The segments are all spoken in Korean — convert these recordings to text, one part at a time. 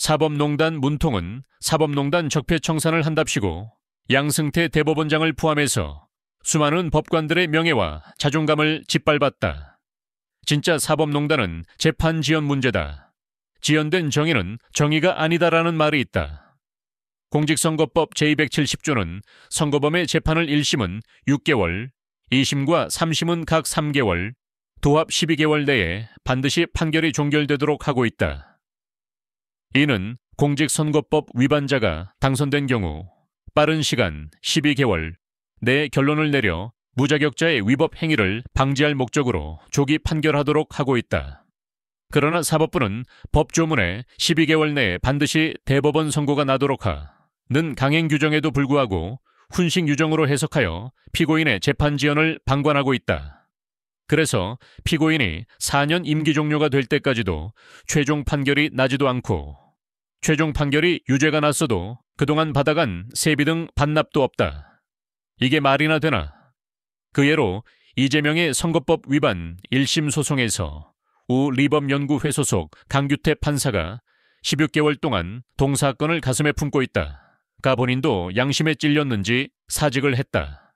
사법농단 문통은 사법농단 적폐청산을 한답시고 양승태 대법원장을 포함해서 수많은 법관들의 명예와 자존감을 짓밟았다. 진짜 사법농단은 재판 지연 문제다. 지연된 정의는 정의가 아니다라는 말이 있다. 공직선거법 제270조는 선거범의 재판을 1심은 6개월, 2심과 3심은 각 3개월, 도합 12개월 내에 반드시 판결이 종결되도록 하고 있다. 이는 공직선거법 위반자가 당선된 경우 빠른 시간 12개월 내에 결론을 내려 무자격자의 위법 행위를 방지할 목적으로 조기 판결하도록 하고 있다. 그러나 사법부는 법조문에 12개월 내에 반드시 대법원 선고가 나도록 하는 강행 규정에도 불구하고 훈식 유정으로 해석하여 피고인의 재판 지연을 방관하고 있다. 그래서 피고인이 4년 임기 종료가 될 때까지도 최종 판결이 나지도 않고 최종 판결이 유죄가 났어도 그동안 받아간 세비 등 반납도 없다. 이게 말이나 되나? 그 예로 이재명의 선거법 위반 1심 소송에서 우 리법연구회 소속 강규태 판사가 16개월 동안 동사건을 가슴에 품고 있다. 가 본인도 양심에 찔렸는지 사직을 했다.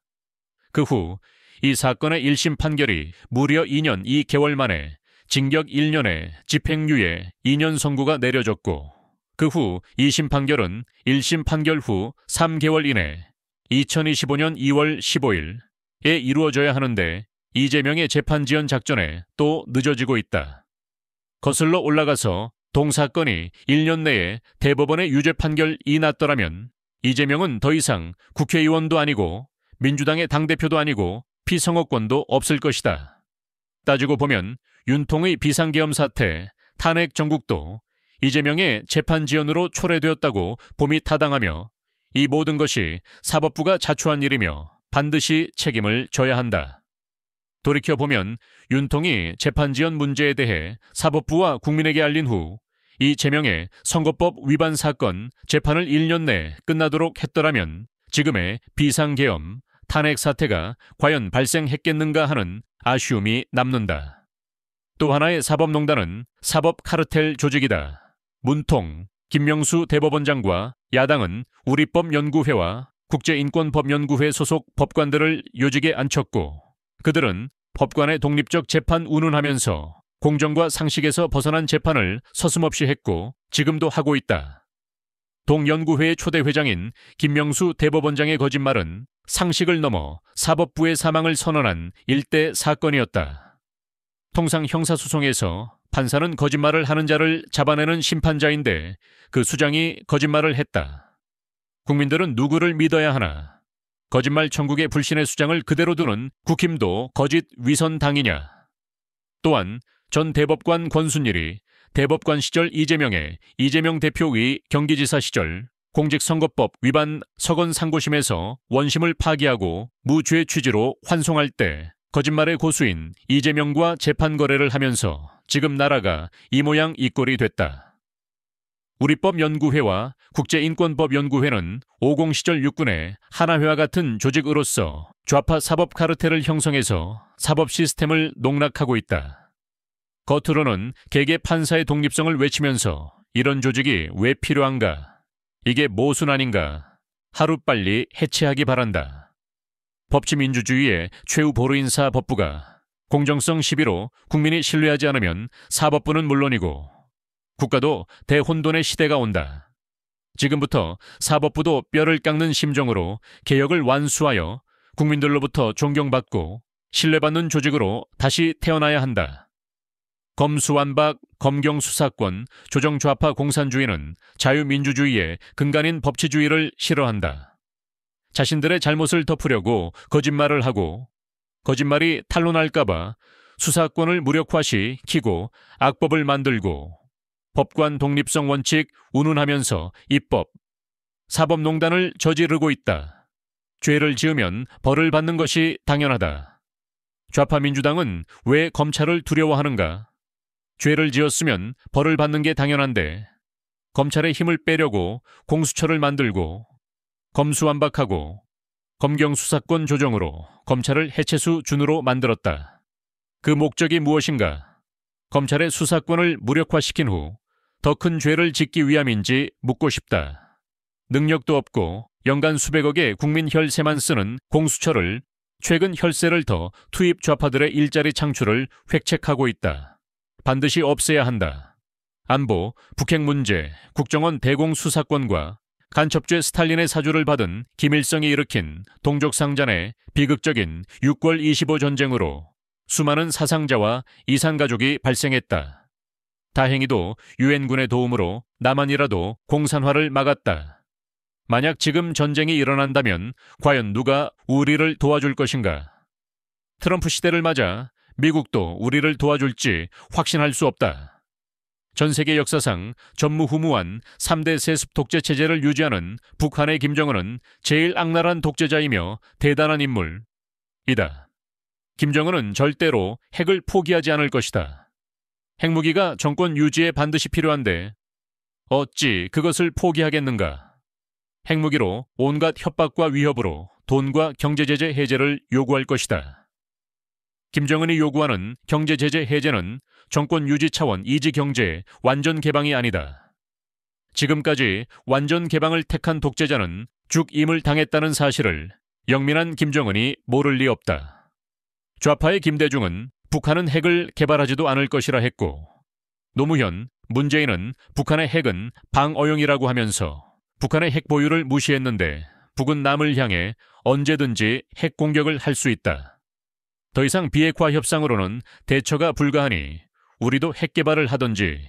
그 후 이 사건의 1심 판결이 무려 2년 2개월 만에 징역 1년에 집행유예 2년 선고가 내려졌고 그 후 2심 판결은 1심 판결 후 3개월 이내 2025년 2월 15일에 이루어져야 하는데 이재명의 재판 지연 작전에 또 늦어지고 있다. 거슬러 올라가서 동사건이 1년 내에 대법원의 유죄 판결이 났더라면 이재명은 더 이상 국회의원도 아니고 민주당의 당대표도 아니고 피선거권도 없을 것이다. 따지고 보면 윤통의 비상계엄 사태, 탄핵 정국도 이재명의 재판 지연으로 초래되었다고 봄이 타당하며 이 모든 것이 사법부가 자초한 일이며 반드시 책임을 져야 한다. 돌이켜보면 윤통이 재판 지연 문제에 대해 사법부와 국민에게 알린 후 이재명의 선거법 위반 사건 재판을 1년 내 끝나도록 했더라면 지금의 비상계엄, 탄핵 사태가 과연 발생했겠는가 하는 아쉬움이 남는다. 또 하나의 사법농단은 사법 카르텔 조직이다. 문통, 김명수 대법원장과 야당은 우리법연구회와 국제인권법연구회 소속 법관들을 요직에 앉혔고 그들은 법관의 독립적 재판 운운하면서 공정과 상식에서 벗어난 재판을 서슴없이 했고 지금도 하고 있다. 동연구회의 초대 회장인 김명수 대법원장의 거짓말은 상식을 넘어 사법부의 사망을 선언한 일대 사건이었다. 통상 형사소송에서 판사는 거짓말을 하는 자를 잡아내는 심판자인데 그 수장이 거짓말을 했다. 국민들은 누구를 믿어야 하나? 거짓말 천국의 불신의 수장을 그대로 두는 국힘도 거짓 위선당이냐? 또한 전 대법관 권순일이 대법관 시절 이재명 대표의 경기지사 시절 공직선거법 위반 서건 상고심에서 원심을 파기하고 무죄 취지로 환송할 때 거짓말의 고수인 이재명과 재판 거래를 하면서 지금 나라가 이 모양 이 꼴이 됐다. 우리법연구회와 국제인권법연구회는 50 시절 육군의 하나회와 같은 조직으로서 좌파 사법 카르텔을 형성해서 사법 시스템을 농락하고 있다. 겉으로는 개개 판사의 독립성을 외치면서 이런 조직이 왜 필요한가? 이게 모순 아닌가? 하루빨리 해체하기 바란다. 법치민주주의의 최후 보루인사 법부가 공정성 시비로 국민이 신뢰하지 않으면 사법부는 물론이고 국가도 대혼돈의 시대가 온다. 지금부터 사법부도 뼈를 깎는 심정으로 개혁을 완수하여 국민들로부터 존경받고 신뢰받는 조직으로 다시 태어나야 한다. 검수완박, 검경수사권, 조정좌파 공산주의는 자유민주주의의 근간인 법치주의를 싫어한다. 자신들의 잘못을 덮으려고 거짓말을 하고 거짓말이 탄로날까봐 수사권을 무력화시키고 악법을 만들고 법관 독립성 원칙 운운하면서 입법, 사법농단을 저지르고 있다. 죄를 지으면 벌을 받는 것이 당연하다. 좌파 민주당은 왜 검찰을 두려워하는가? 죄를 지었으면 벌을 받는 게 당연한데 검찰의 힘을 빼려고 공수처를 만들고 검수완박하고 검경수사권 조정으로 검찰을 해체수 준으로 만들었다. 그 목적이 무엇인가? 검찰의 수사권을 무력화시킨 후 더 큰 죄를 짓기 위함인지 묻고 싶다. 능력도 없고 연간 수백억의 국민 혈세만 쓰는 공수처를 최근 혈세를 더 투입 좌파들의 일자리 창출을 획책하고 있다. 반드시 없애야 한다. 안보, 북핵 문제, 국정원 대공수사권과 간첩죄 스탈린의 사주를 받은 김일성이 일으킨 동족상잔의 비극적인 6월 25 전쟁으로 수많은 사상자와 이산가족이 발생했다. 다행히도 유엔군의 도움으로 남한이라도 공산화를 막았다. 만약 지금 전쟁이 일어난다면 과연 누가 우리를 도와줄 것인가? 트럼프 시대를 맞아 미국도 우리를 도와줄지 확신할 수 없다. 전 세계 역사상 전무후무한 3대 세습 독재 체제를 유지하는 북한의 김정은은 제일 악랄한 독재자이며 대단한 인물이다. 김정은은 절대로 핵을 포기하지 않을 것이다. 핵무기가 정권 유지에 반드시 필요한데 어찌 그것을 포기하겠는가? 핵무기로 온갖 협박과 위협으로 돈과 경제제재 해제를 요구할 것이다. 김정은이 요구하는 경제제재 해제는 정권 유지 차원 이지 경제의 완전 개방이 아니다. 지금까지 완전 개방을 택한 독재자는 죽임을 당했다는 사실을 영민한 김정은이 모를 리 없다. 좌파의 김대중은 북한은 핵을 개발하지도 않을 것이라 했고, 노무현, 문재인은 북한의 핵은 방어용이라고 하면서 북한의 핵 보유를 무시했는데 북은 남을 향해 언제든지 핵 공격을 할 수 있다. 더 이상 비핵화 협상으로는 대처가 불가하니 우리도 핵 개발을 하든지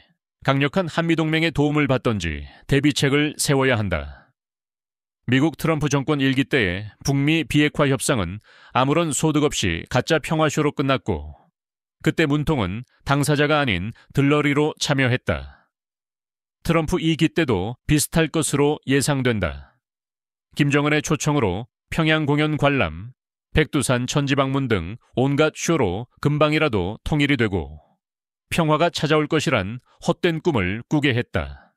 강력한 한미동맹의 도움을 받든지 대비책을 세워야 한다. 미국 트럼프 정권 일기 때의 북미 비핵화 협상은 아무런 소득 없이 가짜 평화쇼로 끝났고, 그때 문통은 당사자가 아닌 들러리로 참여했다. 트럼프 2기 때도 비슷할 것으로 예상된다. 김정은의 초청으로 평양 공연 관람, 백두산 천지 방문 등 온갖 쇼로 금방이라도 통일이 되고 평화가 찾아올 것이란 헛된 꿈을 꾸게 했다.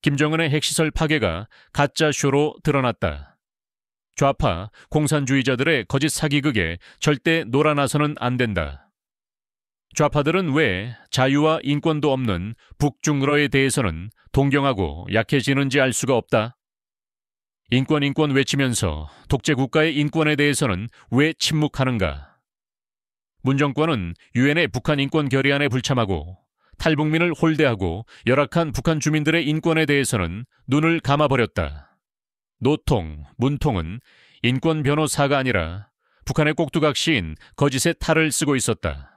김정은의 핵시설 파괴가 가짜 쇼로 드러났다. 좌파, 공산주의자들의 거짓 사기극에 절대 놀아나서는 안 된다. 좌파들은 왜 자유와 인권도 없는 북중러에 대해서는 동경하고 약해지는지 알 수가 없다. 인권 외치면서 독재 국가의 인권에 대해서는 왜 침묵하는가? 문 정권은 유엔의 북한 인권 결의안에 불참하고 탈북민을 홀대하고 열악한 북한 주민들의 인권에 대해서는 눈을 감아버렸다. 노통, 문통은 인권 변호사가 아니라 북한의 꼭두각시인 거짓의 탈을 쓰고 있었다.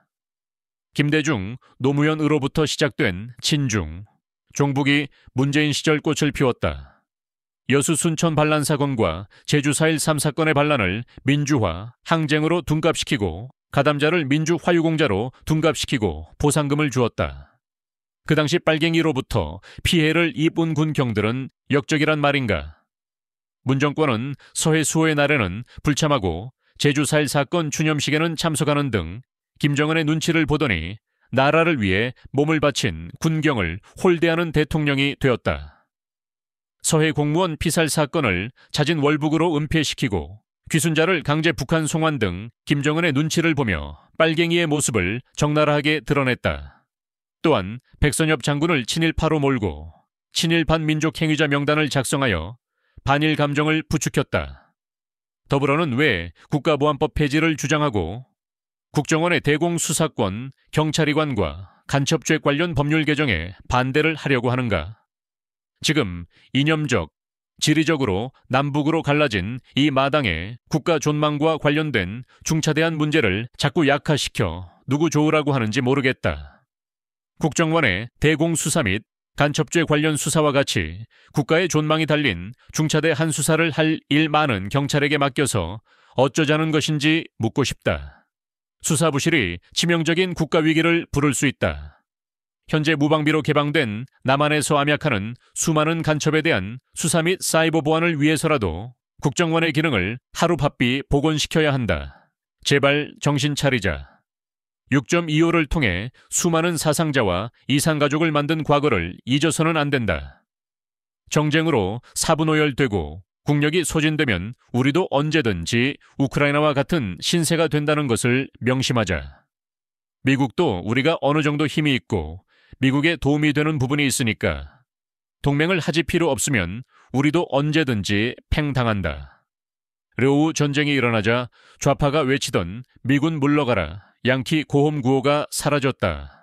김대중, 노무현으로부터 시작된 친중, 종북이 문재인 시절 꽃을 피웠다. 여수 순천 반란 사건과 제주 4.1 3사건의 반란을 민주화, 항쟁으로 둔갑시키고 가담자를 민주화유공자로 둔갑시키고 보상금을 주었다. 그 당시 빨갱이로부터 피해를 입은 군경들은 역적이란 말인가? 문 정권은 서해 수호의 날에는 불참하고 제주 4.1 사건 추념식에는 참석하는 등 김정은의 눈치를 보더니 나라를 위해 몸을 바친 군경을 홀대하는 대통령이 되었다. 서해 공무원 피살 사건을 자진 월북으로 은폐시키고 귀순자를 강제 북한 송환 등 김정은의 눈치를 보며 빨갱이의 모습을 적나라하게 드러냈다. 또한 백선엽 장군을 친일파로 몰고 친일 반민족 행위자 명단을 작성하여 반일 감정을 부추겼다. 더불어는 왜 국가보안법 폐지를 주장하고 국정원의 대공수사권, 경찰이관과 간첩죄 관련 법률 개정에 반대를 하려고 하는가? 지금 이념적, 지리적으로 남북으로 갈라진 이 마당에 국가 존망과 관련된 중차대한 문제를 자꾸 약화시켜 누구 좋으라고 하는지 모르겠다. 국정원의 대공수사 및 간첩죄 관련 수사와 같이 국가의 존망이 달린 중차대 한 수사를 할 일 많은 경찰에게 맡겨서 어쩌자는 것인지 묻고 싶다. 수사 부실이 치명적인 국가 위기를 부를 수 있다. 현재 무방비로 개방된 남한에서 암약하는 수많은 간첩에 대한 수사 및 사이버 보안을 위해서라도 국정원의 기능을 하루바삐 복원시켜야 한다. 제발 정신 차리자. 6.25를 통해 수많은 사상자와 이산가족을 만든 과거를 잊어서는 안 된다. 정쟁으로 사분오열되고 국력이 소진되면 우리도 언제든지 우크라이나와 같은 신세가 된다는 것을 명심하자. 미국도 우리가 어느 정도 힘이 있고 미국에 도움이 되는 부분이 있으니까 동맹을 하지 필요 없으면 우리도 언제든지 팽당한다. 려우 전쟁이 일어나자 좌파가 외치던 미군 물러가라, 양키 고홈 구호가 사라졌다.